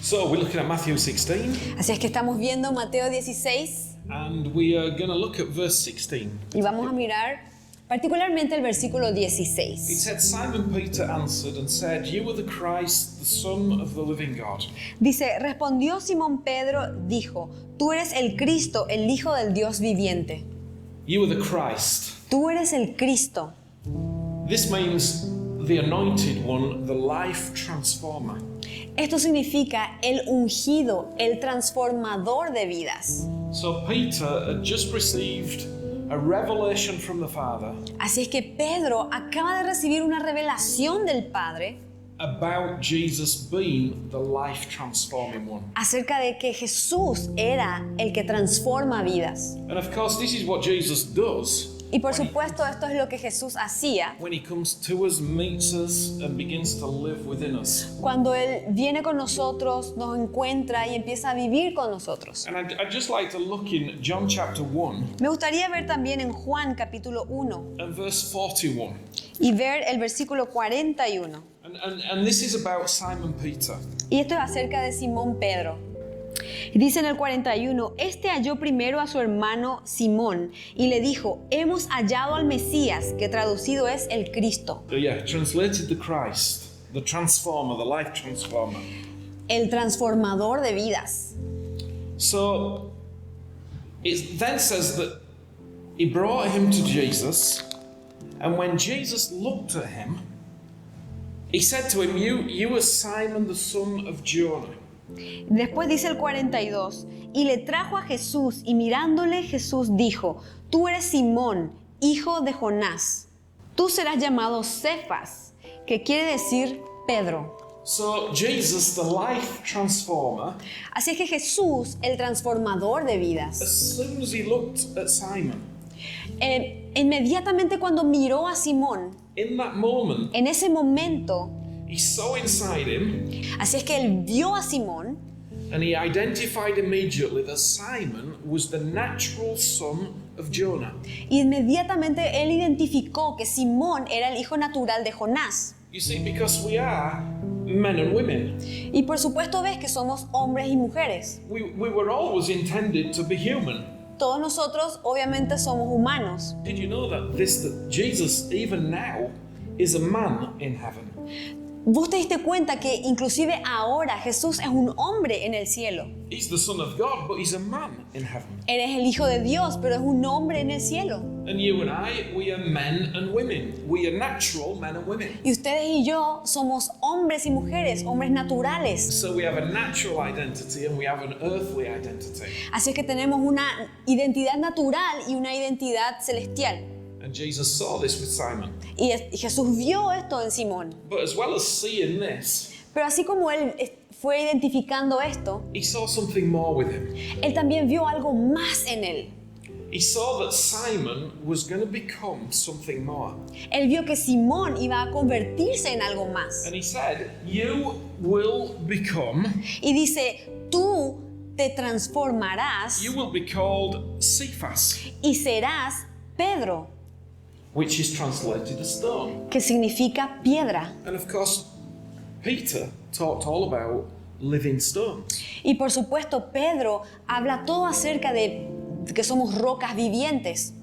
So we're looking at Matthew 16, Así es que estamos viendo Mateo 16 and we are going to look at verse 16. y vamos a mirar particularmente el versículo It 16. said, Simon Peter answered and said, You are the Christ, the Son of the living God. Dice, respondió Simón Pedro, dijo, tú eres el Cristo, el Hijo del Dios viviente. You are the Christ. Tú eres el Cristo. This means the anointed one, the life transformer. Esto significa el ungido, el transformador de vidas. So Peter had just received a revelation from the Father Así es que Pedro acaba de recibir una revelación del Padre about Jesus being the life transforming one. acerca de que Jesús era el que transforma vidas. And of course, this is what Jesus does Y por supuesto esto es lo que Jesús hacía when he comes to us, meets us, and begins to live within us. cuando Él viene con nosotros, nos encuentra y empieza a vivir con nosotros. And I'd just like to look in John chapter 1 Me gustaría ver también en Juan capítulo 1 and verse 41. y ver el versículo 41. And this is about Simon Peter. Y esto es acerca de Simón Pedro. Dice en el 41, este halló primero a su hermano Simón y le dijo, hemos hallado al Mesías, que traducido es el Cristo, So yeah, translated the Christ, the transformer, the life transformer. el transformador de vidas. So it then says that he brought him to Jesus, and when Jesus looked at him, he said to him, You are Simon the son of Jonah. Después dice el 42, y le trajo a Jesús y mirándole Jesús dijo, tú eres Simón, hijo de Jonás, tú serás llamado Cefas, que quiere decir Pedro. So Jesus, the life transformer, Así es que Jesús, el transformador de vidas, as soon as he looked at Simon, inmediatamente cuando miró a Simón, in that moment, en ese momento, he saw inside him así es que él vio a Simón and he identified immediately that Simon was the natural son of Jonah. y inmediatamente él identificó que Simón era el hijo natural de Jonás. You see, because we are men and women, Y por supuesto ves que somos hombres y mujeres. we were always intended to be human. Todos nosotros obviamente somos humanos. Did you know that Jesus, even now, is a man in heaven? ¿Vos te diste cuenta que inclusive ahora Jesús es un hombre en el cielo? He's the Son of God, but he's a man in heaven. Él es el Hijo de Dios, pero es un hombre en el cielo. And you and I, we are men and women. We are natural men and women. Y ustedes y yo somos hombres y mujeres, hombres naturales. So we have a natural identity and we have an earthly identity. Así es que tenemos una identidad natural y una identidad celestial. And Jesus saw this with Simon. Y Jesús vio esto en Simón. But as well as seeing this, Pero así como él fue identificando esto, he saw something more with him. él también vio algo más en él. He saw that Simon was going to become something more. Él vio que Simón iba a convertirse en algo más. And he said, You will become, Y dice, tú te transformarás you will be called Cephas, y serás Pedro, which is translated as stone. que significa piedra. And of course, Peter talked all about living stones. Y por supuesto, Pedro habla todo acerca de que somos rocas vivientes,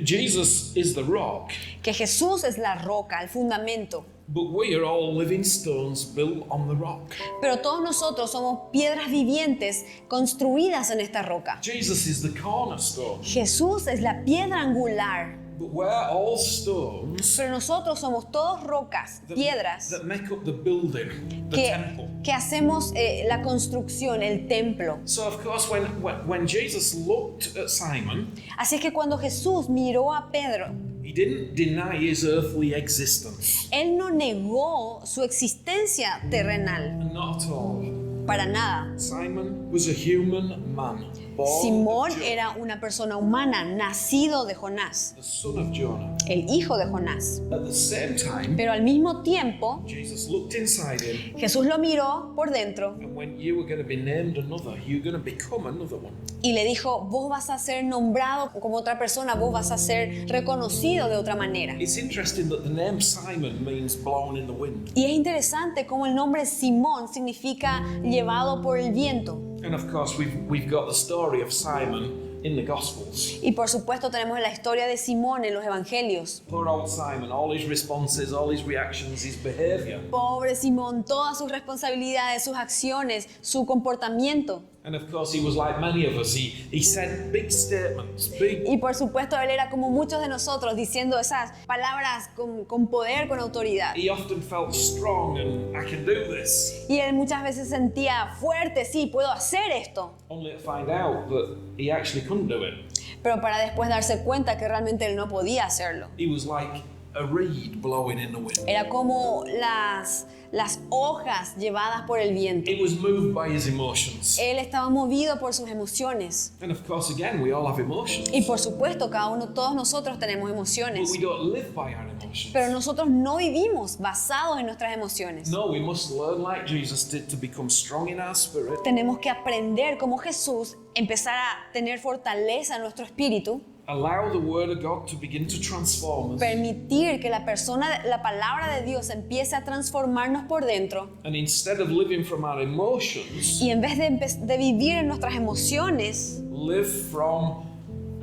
Jesus is the rock, que Jesús es la roca, el fundamento. but we are all living stones built on the rock. Pero todos nosotros somos piedras vivientes construidas en esta roca. Jesus is the cornerstone, Jesús es la piedra angular, but we're all stones pero nosotros somos todos rocas, piedras, that make up the building, the temple. que hacemos la construcción, el templo. So of course, when Jesus looked at Simon, Así es que cuando Jesús miró a Pedro, he didn't deny his earthly existence. Él no negó su existencia terrenal, Not at all. para nada. Simon was a human man. born Simón of Jonah, era una persona humana, nacido de Jonás, the son of Jonah. el hijo de Jonás. At the same time, Pero al mismo tiempo, Jesus looked inside him, Jesús lo miró por dentro and when you were going to be named another, you're going to become another one. y le dijo, vos vas a ser nombrado como otra persona, vos vas a ser reconocido de otra manera. It's interesting that the name Simon means blown in the wind. Y es interesante cómo el nombre Simón significa llevado por el viento. And of course, we've got the story of Simon in the Gospels. Y por supuesto tenemos la historia de Simón en los evangelios. Poor old Simon, all his responses, all his reactions, his behavior. Pobre Simón, todas sus responsabilidades, sus acciones, su comportamiento. And of course, he was like many of us. He said big statements, Y por supuesto él era como muchos de nosotros diciendo esas palabras con poder, con autoridad. he often felt strong and I can do this. Y él muchas veces sentía fuerte, sí, puedo hacer esto. Only to find out that he actually couldn't do it. Pero para después darse cuenta que realmente él no podía hacerlo. He was like a reed blowing in the wind. Era como las hojas llevadas por el viento. He was moved by his emotions. Él estaba movido por sus emociones. And of course, again, we all have emotions. Y por supuesto, todos nosotros tenemos But emociones. we don't live by our emotions. Pero nosotros no vivimos basados en nuestras emociones. No, we must learn like Jesus did to become strong in our spirit, Tenemos que aprender como Jesús, empezar a tener fortaleza en nuestro espíritu, allow the Word of God to begin to transform us, permitir que la palabra de Dios empiece a transformarnos por dentro. and instead of living from our emotions, Y en vez de vivir en nuestras emociones, live from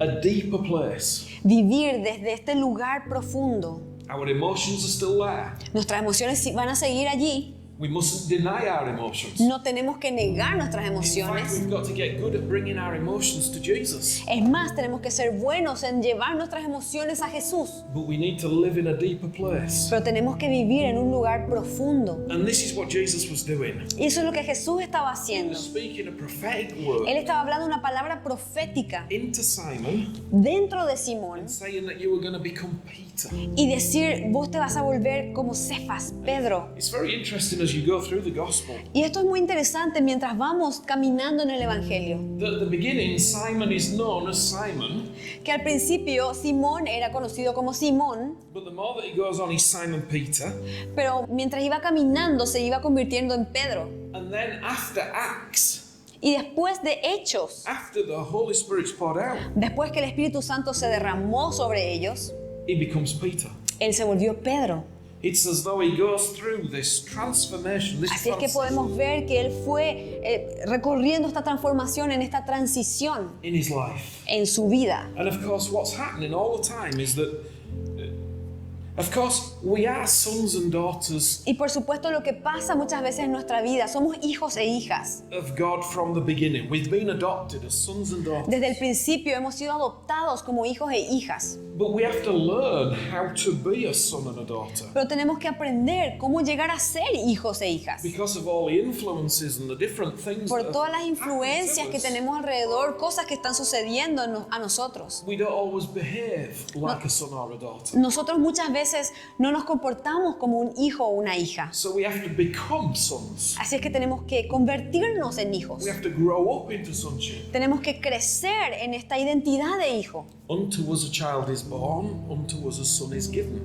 a deeper place. vivir desde este lugar profundo. Our emotions are still there. Nuestras emociones sí van a seguir allí. We mustn't deny our emotions. No tenemos que negar nuestras In fact, emociones. we've got to get good at bringing our emotions to Jesus. Es más, tenemos que ser buenos en llevar nuestras emociones a Jesús. But we need to live in a deeper place. Pero tenemos que vivir en un lugar profundo. And this is what Jesus was doing. Y eso es lo que Jesús estaba He haciendo. was speaking a prophetic word Él estaba hablando una palabra profética into Simon, dentro de Simón saying that you were going to become Peter. y decir, vos te vas a volver como Cefas, Pedro. It's very interesting as you go through the gospel. Y esto es muy interesante mientras vamos caminando en el Evangelio. That at the beginning, Simon is known as Simon, Que al principio Simón era conocido como Simón, but the more that he goes on, he's Simon Peter. pero mientras iba caminando se iba convirtiendo en Pedro. And then after Acts, Y después de Hechos, after the Holy Spirit's poured out, después que el Espíritu Santo se derramó sobre ellos, he becomes Peter. él se volvió Pedro. It's as though he goes through this transformation, this Así es que process podemos ver que él fue recorriendo esta transformación, en esta transición in his life. en su vida. And of course, what's happening all the time is that, of course, we are sons and daughters Y por supuesto lo que pasa muchas veces en nuestra vida, somos hijos e hijas. of God from the beginning. We've been adopted as sons and daughters. Desde el principio hemos sido adoptados como hijos e hijas. But we have to learn how to be a son and a daughter Pero tenemos que aprender cómo llegar a ser hijos e hijas. because of all the influences and the different things Por that todas las have happened influencias to que us. tenemos alrededor, cosas que están sucediendo a nosotros. We don't always behave like a son or a daughter. Nosotros muchas veces no nos comportamos como un hijo o una hija. So we have to become sons. Así es que tenemos que convertirnos en hijos. We have to grow up into sonship. Tenemos que crecer en esta identidad de hijo. Unto us a child is born, unto us a son is given.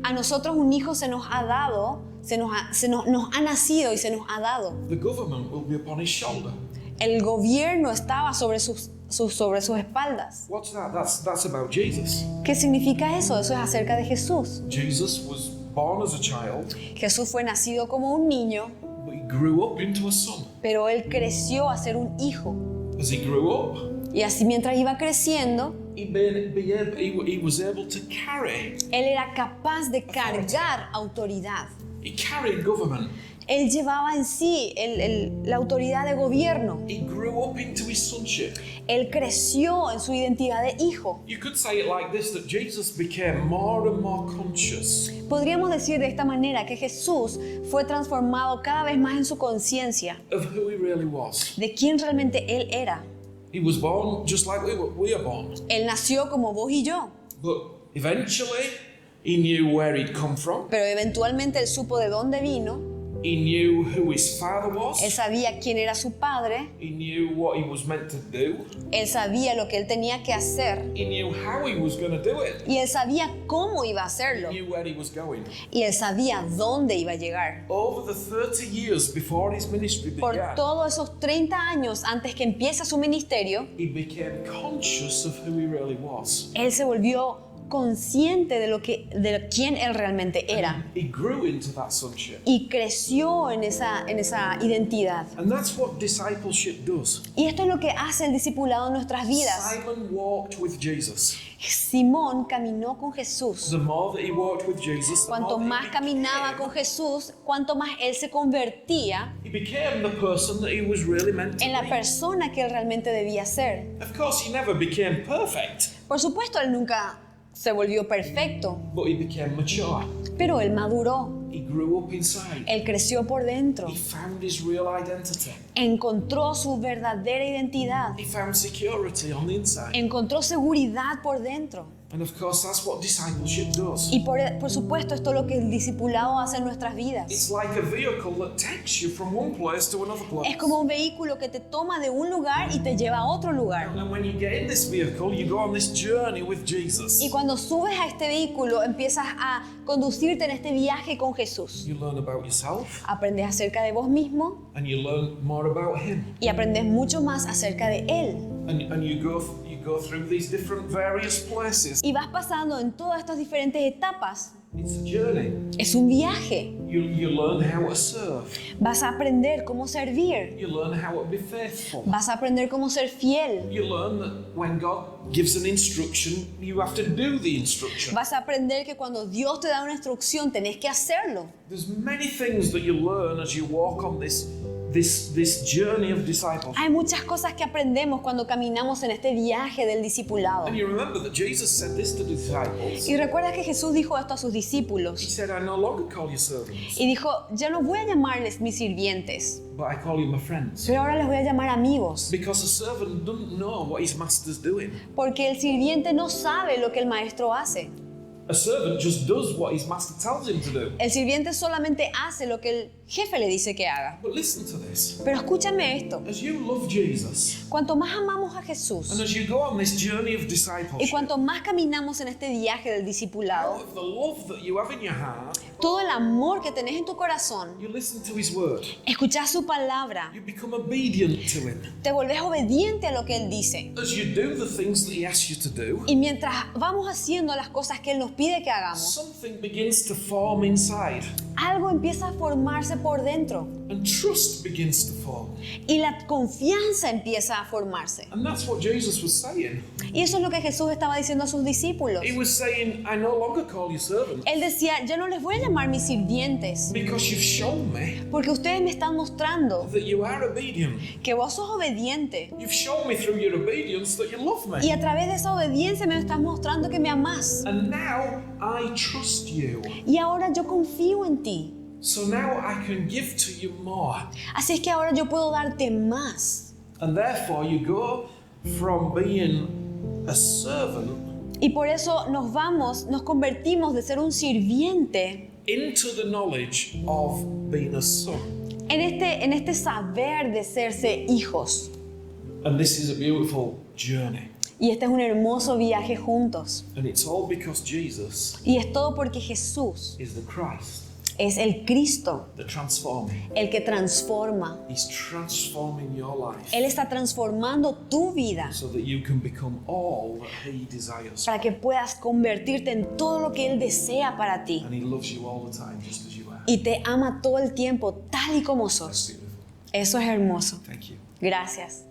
A nosotros un hijo se nos ha dado, nos ha nacido y se nos ha dado. The government will be upon his shoulder. El gobierno estaba sobre sus espaldas. What's that? That's about Jesus. ¿Qué significa eso? Eso es acerca de Jesús. Jesus was born as a child, Jesús fue nacido como un niño, but he grew up into a son. pero él creció a ser un hijo. As he grew up, Y así mientras iba creciendo, he was able to carry. él era capaz de cargar autoridad. He carried government. Él llevaba en sí la autoridad de gobierno. He grew up into his sonship. Él creció en su identidad de hijo. You could say it like this, that Jesus became more and more conscious Podríamos decir de esta manera que Jesús fue transformado cada vez más en su conciencia of who he really was. de quién realmente él era. He was born just like we are born. Él nació como vos y yo, But eventually, he knew where he'd come from. pero eventualmente él supo de dónde vino, He knew who his father Él was. sabía quién era su padre. He knew what he was meant to do. Él sabía lo que él tenía que hacer. He knew how he was going to do it. Y él sabía cómo iba a hacerlo. He knew where he was going. Y él sabía dónde iba a llegar. Over the 30 years before his ministry Por began, todos esos 30 años antes que empieza su ministerio, he became conscious of who he really was. él se volvió consciente de quién él realmente era. He grew into that sonship. Y creció en esa identidad. And that's what discipleship does. Y esto es lo que hace el discipulado en nuestras vidas. Simon walked with Jesus. Simón caminó con Jesús. The more that he walked with Jesus, the Cuanto more más that caminaba con Jesús, cuanto más él se convertía he became the person that he was really meant to en la be. persona que él realmente debía ser. Of course, he never became perfect, Por supuesto, él nunca se volvió perfecto, but he became mature. pero él maduró. He grew up inside. Él creció por dentro. He found his real identity. Encontró su verdadera identidad. He found security on the inside. Encontró seguridad por dentro. And of course, that's what discipleship does. Y por supuesto, esto es lo que el discipulado hace en nuestras vidas. It's like a vehicle that takes you from one place to another place. Es como un vehículo que te toma de un lugar y te lleva a otro lugar. And when you get in this vehicle, you go on this journey with Jesus. Y cuando subes a este vehículo, empiezas a conducirte en este viaje con Jesús. You learn about yourself, Aprendes acerca de vos mismo and you learn more about Him. y aprendes mucho más acerca de Él. And you go through these different various places. Y vas pasando en todas estas diferentes etapas. It's a journey. Es un viaje. You learn how to serve. Vas a aprender cómo servir. You learn how to be faithful. Vas a aprender cómo ser fiel. You learn that when God gives an instruction, you have to do the instruction. Vas a aprender que cuando Dios te da una instrucción, tenés que hacerlo. There's many things that you learn as you walk on this journey of discipleship. Hay muchas cosas que aprendemos cuando caminamos en este viaje del discipulado. And you remember that Jesus said this to the disciples. Y recuerda que Jesús dijo esto a sus He discípulos. said, I no longer call you servants, Y dijo, ya no voy a llamarles mis sirvientes, but I call you my friends. pero ahora les voy a llamar amigos. Because a servant doesn't know what his master's doing. Porque el sirviente no sabe lo que el maestro hace. A servant just does what his master tells him to do. El sirviente solamente hace lo que el jefe le dice que haga. But listen to this. Pero escúchame esto. As you love Jesus, Cuanto más amamos a and Jesús as you go on this journey of y discipleship, cuanto más caminamos en este viaje del out discipulado, of the love that you have in your heart, todo el amor que tenés en tu corazón, you listen to his word. escuchás su palabra, You become obedient to him. te volvés obediente a lo que Él dice. As you do the things that he asks you to do, Y mientras vamos haciendo las cosas que Él nos pide que hagamos, something begins to form inside, algo empieza a formarse por dentro and trust begins to form. y la confianza empieza a formarse. And that's what Jesus was saying. Y eso es lo que Jesús estaba diciendo a sus discípulos. He was saying, I no longer call you servants, Él decía, ya no les voy a llamar mis sirvientes, because you've shown me porque ustedes me están mostrando that you are obedient. que vos sos obediente. You've shown me through your obedience that you love Y me. a través de esa obediencia me estás mostrando que me amás. And now I trust you. Y ahora yo confío en ti. So now I can give to you more. Así es que ahora yo puedo darte más. And therefore you go from being a servant Y por eso nos convertimos de ser un sirviente into the knowledge of being a son. en este saber de serse hijos. And this is a beautiful journey. Y este es un hermoso viaje juntos. And it's all because Jesus Y es todo porque Jesús is the Christ, es el Cristo, the transforming. el que transforma. He's transforming your life Él está transformando tu vida so that you can become all that He desires. para que puedas convertirte en todo lo que Él desea para ti. And He loves you all the time just as you are. Y te ama todo el tiempo tal y como That's sos. beautiful. Eso es hermoso. Thank you. Gracias.